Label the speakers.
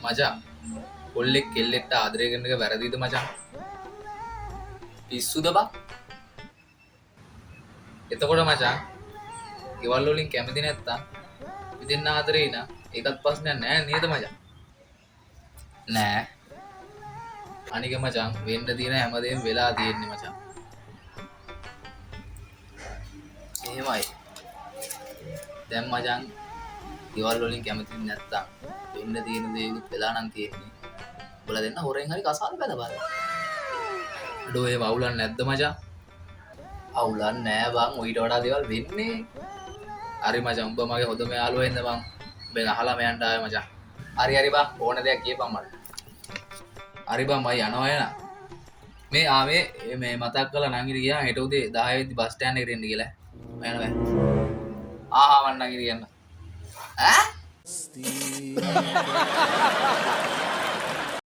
Speaker 1: මචං කොල්ලෙක් කෙල්ලෙක්ට ආදරය කරන එක වැරදිද මචං? පිස්සුද බං? එතකොට මචං ගෙවල් වලින් කැමති නැත්තම් ඉතින් ආදරේ නා ඒකත් ප්‍රශ්නයක් නෑ නේද මචං? නෑ. අනික මචං වෙන්න තියෙන හැමදේම වෙලා තියෙන්නේ මචං. එහෙමයි. දැන් මචං ගෙවල් වලින් කැමති නැත්තම් වෙන්න තියෙන දේකුත් වෙලා නම් තියෙන්නේ. උඹලා දෙන්න හොරෙන් හරි කසාද බැලපන්. අඩෝ ඒ වවුලක් නැද්ද මචං? අවුලක් නෑ බං. ඊට වඩා දේවල් වෙන්නේ. හරි මචං උඹ මගේ හොඳම යාළුවා වෙන්න බං. උඹෙන් අහලා මයන්ට ආවේ මචං. හරි බං ඕන දෙයක් කියපන් මට. හරි බං මම යනවා එන. මේ මතක් කරලා නංගිට ගියා හෙට උදේ 10 වෙද්දි බස් ස්ටෑන්ඩ් එකට එන්න කියලා. මම යනවා. මන් නංගිට කියන්න. ඈ